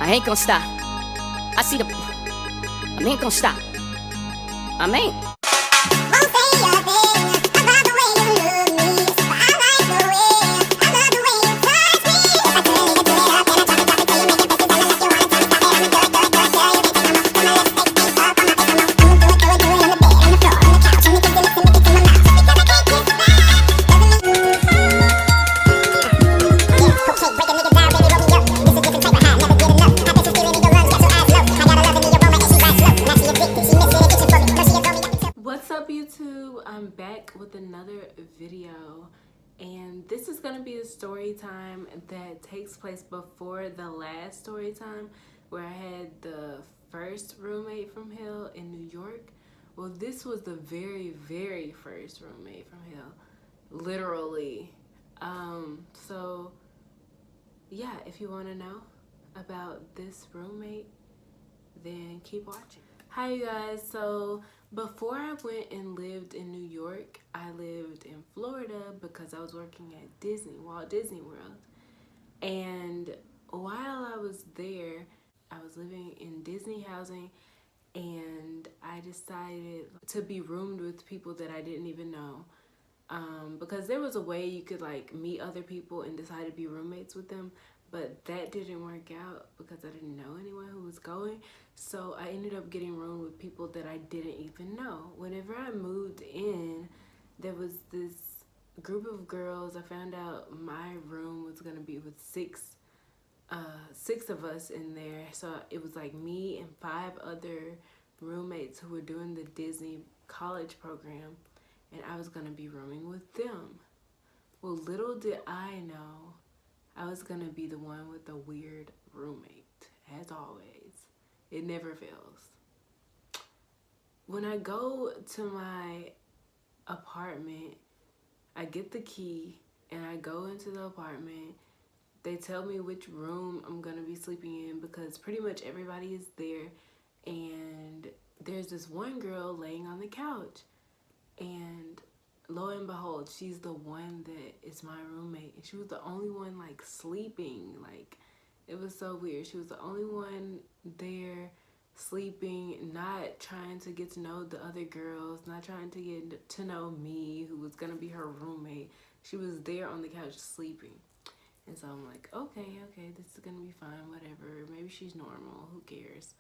I ain't gonna stop. I see the. I ain't gonna stop. I ain't. What's up, YouTube? I'm back with another video, and this is going to be a story time that takes place before the last story time where I had the first roommate from hell in New York. Well, this was the very first roommate from hell, literally. So yeah, if you want to know about this roommate, then keep watching. Hi, you guys. So before I went and lived in New York, I lived in Florida because I was working at Walt Disney World. And while I was there, I was living in Disney housing, and I decided to be roomed with people that I didn't even know. Because there was a way you could like meet other people and decide to be roommates with them, but that didn't work out because I didn't know anyone who was going. So I ended up getting roomed with people that I didn't even know. Whenever I moved in, there was this group of girls. I found out my room was gonna be with six of us in there. So it was like me and 5 other roommates who were doing the Disney college program, and I was gonna be rooming with them. Well, little did I know I was gonna be the one with the weird roommate, as always. It never fails. When I go to my apartment, I get the key and I go into the apartment. They tell me which room I'm gonna be sleeping in because pretty much everybody is there, and there's this one girl laying on the couch, and lo and behold, she's the one that is my roommate, and she was the only one like sleeping. Like, it was so weird. She was the only one there sleeping, not trying to get to know the other girls, not trying to get to know me, who was gonna be her roommate. She was there on the couch sleeping. And so I'm like, okay, this is gonna be fine, whatever. Maybe she's normal, who cares?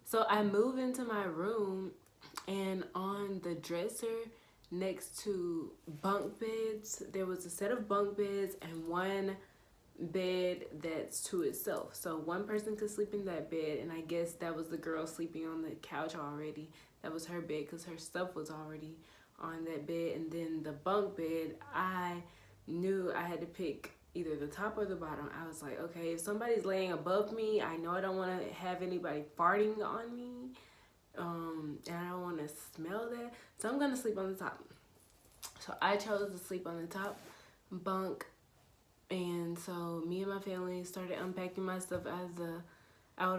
So I move into my room, and on the dresser next to bunk beds, there was a set of bunk beds and one bed that's to itself. So one person could sleep in that bed, and I guess that was the girl sleeping on the couch already. That was her bed because her stuff was already on that bed. And then the bunk bed, I knew I had to pick either the top or the bottom. I was like, okay, if somebody's laying above me, I know I don't want to have anybody farting on me. And I don't want to smell that, so I'm gonna sleep on the top. So I chose to sleep on the top bunk, and so me and my family started unpacking my stuff out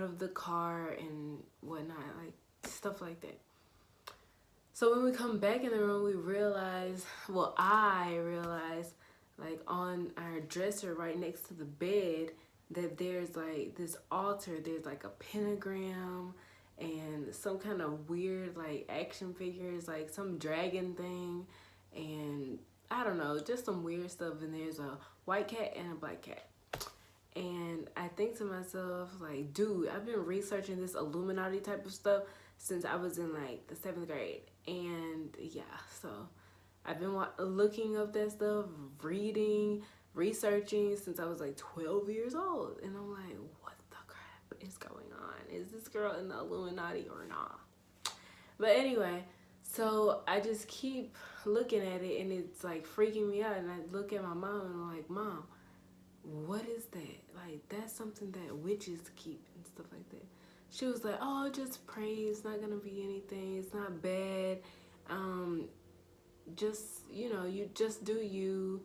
of the car and whatnot, like stuff like that. So when we come back in the room, I realized like on our dresser right next to the bed that there's like this altar, there's like a pentagram and some kind of weird like action figures, like some dragon thing, and I don't know, just some weird stuff. And there's a white cat and a black cat. And I think to myself, like, dude, I've been researching this Illuminati type of stuff since I was in like the 7th grade. And yeah, so I've been looking up that stuff, reading, researching since I was like 12 years old. And I'm like, what the crap is going on? Is this girl in the Illuminati or not? But anyway, so I just keep looking at it, and it's like freaking me out. And I look at my mom and I'm like, Mom, what is that? Like, that's something that witches keep and stuff like that. She was like, oh, just pray. It's not gonna be anything. It's not bad. Just, you know, you just do you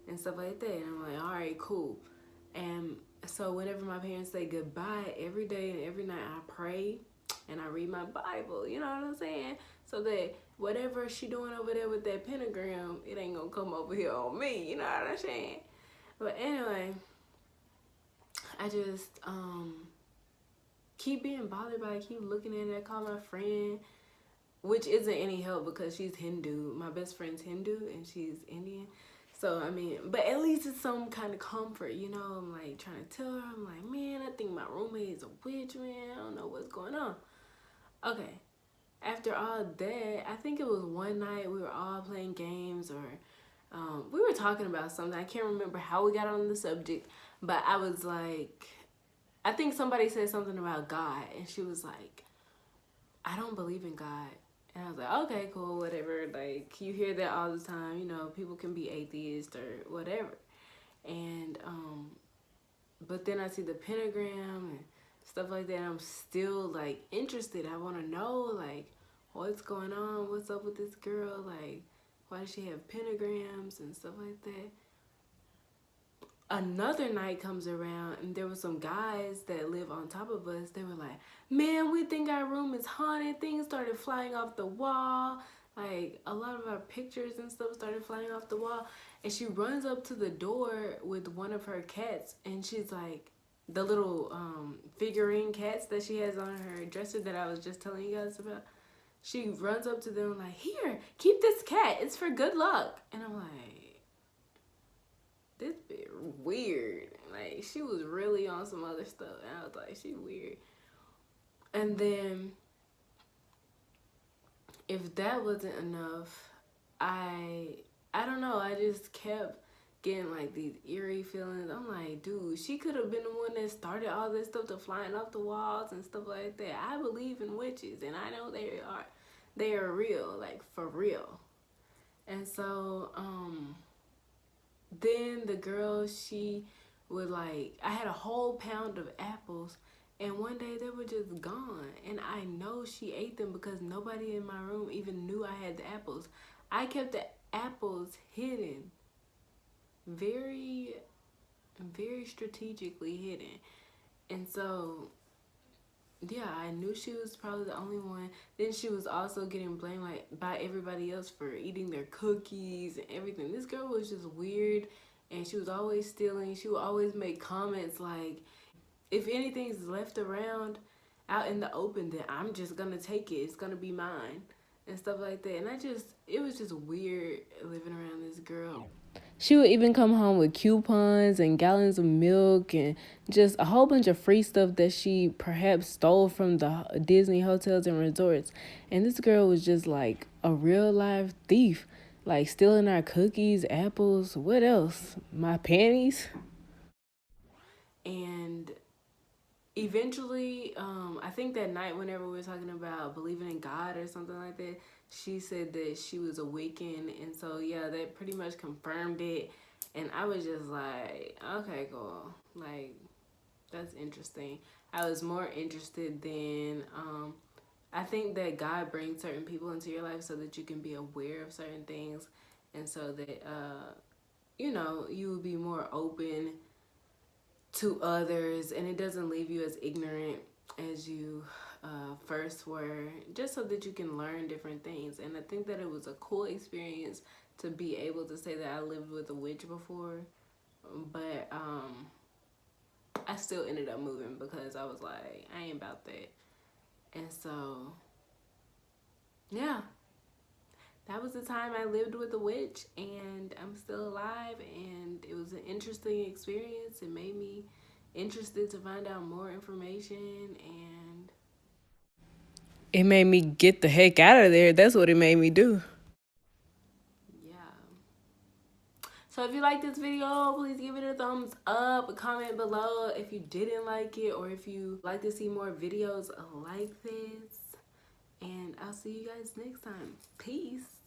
and stuff like that. And I'm like, all right, cool. And so whenever my parents say goodbye, every day and every night I pray and I read my Bible, you know what I'm saying? So that whatever she doing over there with that pentagram, it ain't gonna come over here on me, you know what I'm saying? But anyway, I just keep being bothered by it, keep looking at it. I call my friend, which isn't any help because she's Hindu. My best friend's Hindu and she's Indian. So, I mean, but at least it's some kind of comfort, you know? I'm like trying to tell her, I'm like, man, I think my roommate is a witch, man. I don't know what's going on. Okay. After all that, I think it was one night we were all playing games or we were talking about something. I can't remember how we got on the subject, but I was like, I think somebody said something about God and she was like, I don't believe in God. And I was like, okay, cool, whatever. Like, you hear that all the time, you know, people can be atheist or whatever. And, but then I see the pentagram and stuff like that. And I'm still, like, interested. I want to know, like, what's going on? What's up with this girl? Like, why does she have pentagrams and stuff like that? Another night comes around and there were some guys that live on top of us. They were like, man, we think our room is haunted. Things started flying off the wall. Like, a lot of our pictures and stuff started flying off the wall. And she runs up to the door with one of her cats. And she's like, the little figurine cats that she has on her dresser that I was just telling you guys about. She runs up to them like, here, keep this cat. It's for good luck. And I'm like, this bit weird. Like, she was really on some other stuff. And I was like, she weird. And then, if that wasn't enough, I don't know. I just kept getting like these eerie feelings. I'm like, dude, she could have been the one that started all this stuff to flying off the walls and stuff like that. I believe in witches and I know they are real, like for real. And so, then the girl, she would like, I had a whole pound of apples and one day they were just gone. And I know she ate them because nobody in my room even knew I had the apples. I kept the apples hidden. Very, very strategically hidden. And so, yeah, I knew she was probably the only one. Then she was also getting blamed like by everybody else for eating their cookies and everything. This girl was just weird and she was always stealing. She would always make comments like, if anything's left around out in the open, then I'm just gonna take it. It's gonna be mine and stuff like that. And it was just weird living around this girl. She would even come home with coupons and gallons of milk and just a whole bunch of free stuff that she perhaps stole from the Disney hotels and resorts. And this girl was just like a real life thief, like stealing our cookies, apples, what else? My panties. And eventually, I think that night whenever we were talking about believing in God or something like that, she said that she was awakened. And so, yeah, that pretty much confirmed it. And I was just like, okay, cool. Like, that's interesting. I was more interested than, I think that God brings certain people into your life so that you can be aware of certain things. And so that, you know, you will be more open to others and it doesn't leave you as ignorant as you first were, just so that you can learn different things. And I think that it was a cool experience to be able to say that I lived with a witch before, but I still ended up moving because I was like, I ain't about that. And so, yeah, that was the time I lived with a witch and I'm still alive, and it was an interesting experience. It made me interested to find out more information, and it made me get the heck out of there. That's what it made me do. Yeah. So if you like this video, please give it a thumbs up, comment below if you didn't like it or if you like to see more videos like this. And I'll see you guys next time. Peace.